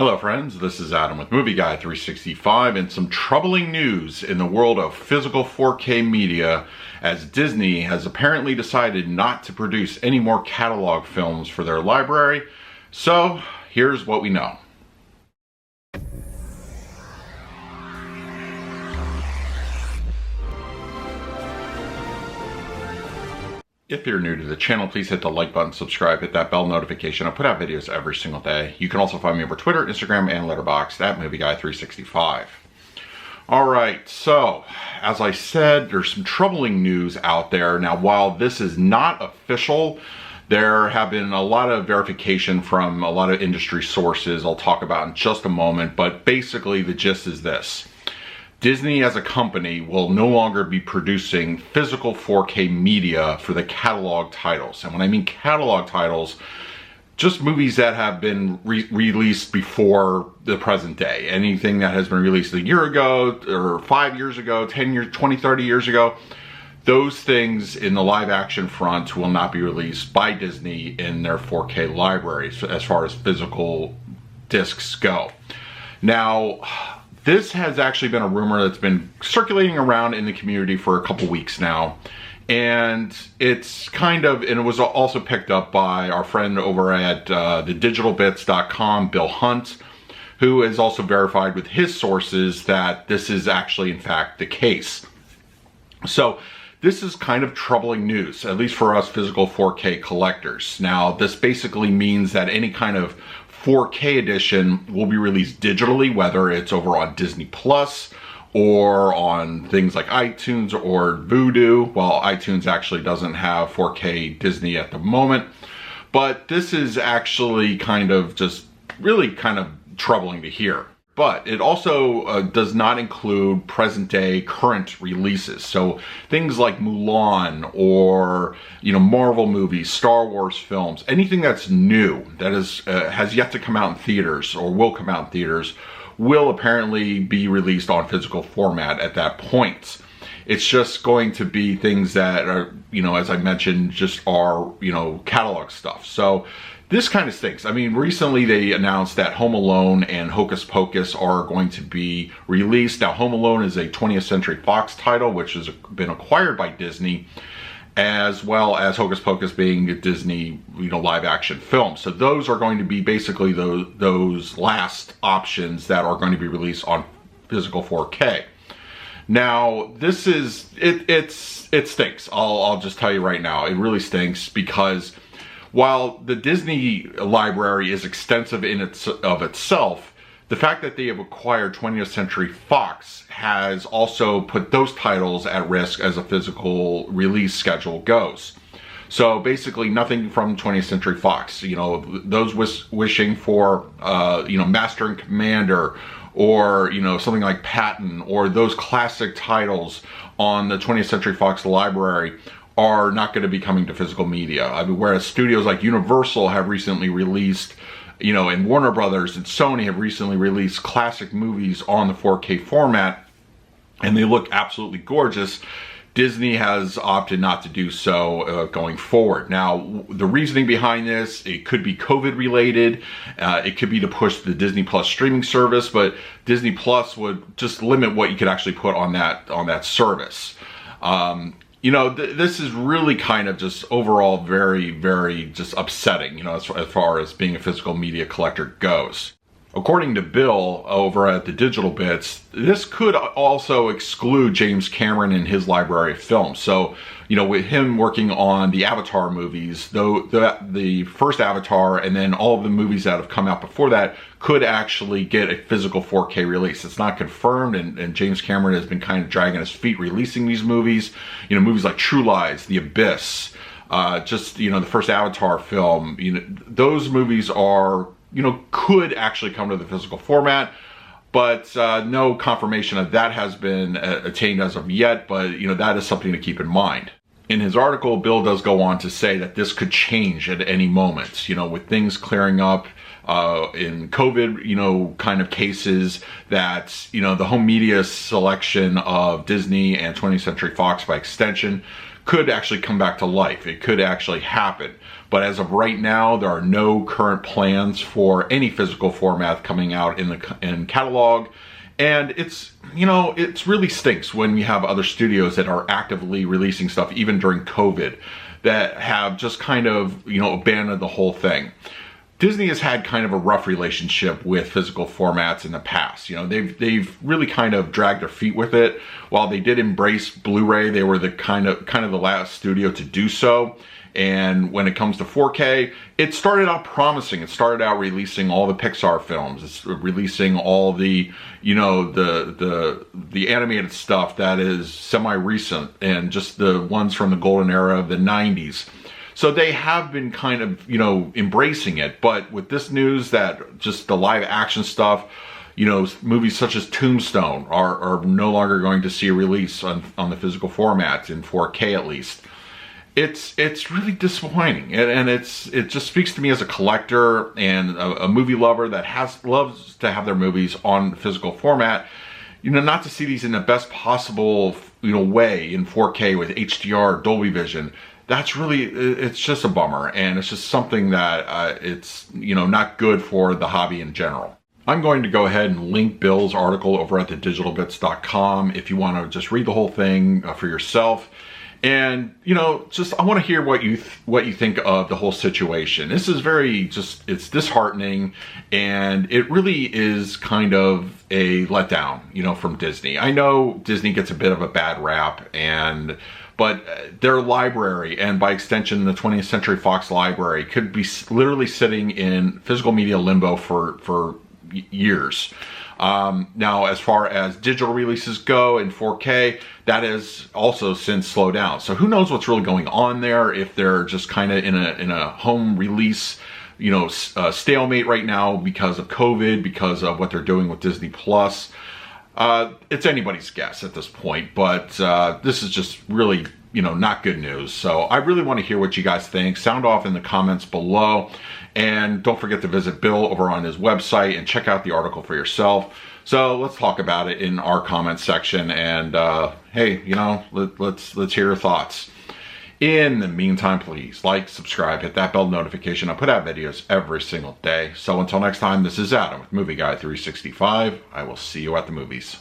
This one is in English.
Hello friends, this is Adam with Movie Guy 365 and some troubling news in the world of physical 4K media as Disney has apparently decided not to produce any more catalog films for their library. So here's what we know. If you're new to the channel, please hit the like button, subscribe, hit that bell notification. I put out videos every single day. You can also find me over Twitter, Instagram, and Letterboxd at MovieGuy365. Alright, so as I said, there's some troubling news out there. Now, while this is not official, there have been a lot of verification from a lot of industry sources I'll talk about in just a moment, but basically the gist is this. Disney as a company will no longer be producing physical 4K media for the catalog titles. And when I mean catalog titles, just movies that have been released before the present day. Anything that has been released a year ago, or 5 years ago, 10 years, 20, 30 years ago, those things in the live action front will not be released by Disney in their 4K libraries as far as physical discs go. Now, this has actually been a rumor that's been circulating around in the community for a couple weeks now. And it's kind of, and it was also picked up by our friend over at thedigitalbits.com, Bill Hunt, who is also verified with his sources that this is actually in fact the case. So this is kind of troubling news, at least for us physical 4K collectors. Now, this basically means that any kind of 4K edition will be released digitally, whether it's over on Disney Plus or on things like iTunes or Vudu. Well, iTunes actually doesn't have 4K Disney at the moment, but this is actually kind of just really kind of troubling to hear. But it also does not include present day current releases. So things like Mulan or, Marvel movies, Star Wars films, anything that's new that is has yet to come out in theaters or will come out in theaters will apparently be released on physical format at that point. It's just going to be things that are, as I mentioned, just are, catalog stuff. So this kind of stinks. I mean, recently they announced that Home Alone and Hocus Pocus are going to be released. Now, Home Alone is a 20th Century Fox title, which has been acquired by Disney, as well as Hocus Pocus being a Disney, live action film. So those are going to be basically those last options that are going to be released on physical 4K. Now, this is, it stinks. I'll just tell you right now, it really stinks because while the Disney library is extensive in itself, the fact that they have acquired 20th Century Fox has also put those titles at risk as a physical release schedule goes. So basically nothing from 20th Century Fox. Those wishing for, Master and Commander or, something like Patton or those classic titles on the 20th Century Fox library are not going to be coming to physical media. I mean, whereas studios like Universal have recently released, and Warner Brothers and Sony have recently released classic movies on the 4K format, and they look absolutely gorgeous, Disney has opted not to do so going forward. Now, the reasoning behind this, it could be COVID related, it could be to push the Disney Plus streaming service, but Disney Plus would just limit what you could actually put on that service. This is really kind of just overall very, very just upsetting, as far as being a physical media collector goes. According to Bill over at the Digital Bits, this could also exclude James Cameron and his library of films. So, with him working on the Avatar movies, though the first Avatar and then all of the movies that have come out before that could actually get a physical 4K release. It's not confirmed, and James Cameron has been kind of dragging his feet releasing these movies. Movies like True Lies, The Abyss, the first Avatar film. Those movies are, could actually come to the physical format, but no confirmation of that has been attained as of yet, but that is something to keep in mind. In his article, Bill does go on to say that this could change at any moment, with things clearing up in COVID, kind of cases that, the home media selection of Disney and 20th Century Fox by extension could actually come back to life. It could actually happen. But as of right now, there are no current plans for any physical format coming out in catalog. And it's, you know, it really stinks when you have other studios that are actively releasing stuff, even during COVID, that have just kind of, you know, abandoned the whole thing. Disney has had kind of a rough relationship with physical formats in the past. You know, they've really kind of dragged their feet with it. While they did embrace Blu Ray, they were the kind of the last studio to do so. And when it comes to 4K, it started out promising. It started out releasing all the Pixar films. It's releasing all the, you know, the animated stuff that is semi-recent, and just the ones from the golden era of the 90s. So they have been kind of, you know, embracing it. But with this news that just the live action stuff, you know, movies such as Tombstone are no longer going to see a release on the physical format in 4K at least. It's really disappointing, and it just speaks to me as a collector and a movie lover that loves to have their movies on physical format. You know, not to see these in the best possible, you know, way in 4K with HDR, Dolby Vision. That's really, it's just a bummer, and it's just something that it's, you know, not good for the hobby in general. I'm going to go ahead and link Bill's article over at thedigitalbits.com if you want to just read the whole thing for yourself. And, you know, just I want to hear what you think of the whole situation. This is it's disheartening, and it really is kind of a letdown, you know, from Disney. I know Disney gets a bit of a bad rap, but their library, and by extension the 20th Century Fox library, could be literally sitting in physical media limbo for years. Now, as far as digital releases go in 4K, that has also since slowed down. So who knows what's really going on there, if they're just kind of in a home release, you know, stalemate right now because of COVID, because of what they're doing with Disney Plus. It's anybody's guess at this point, but this is just really, you know, not good news. So I really want to hear what you guys think. Sound off in the comments below. And don't forget to visit Bill over on his website and check out the article for yourself. So let's talk about it in our comments section. And hey, you know, let's hear your thoughts. In the meantime, please like, subscribe, hit that bell notification. I put out videos every single day. So until next time, this is Adam with Movie Guy 365. I will see you at the movies.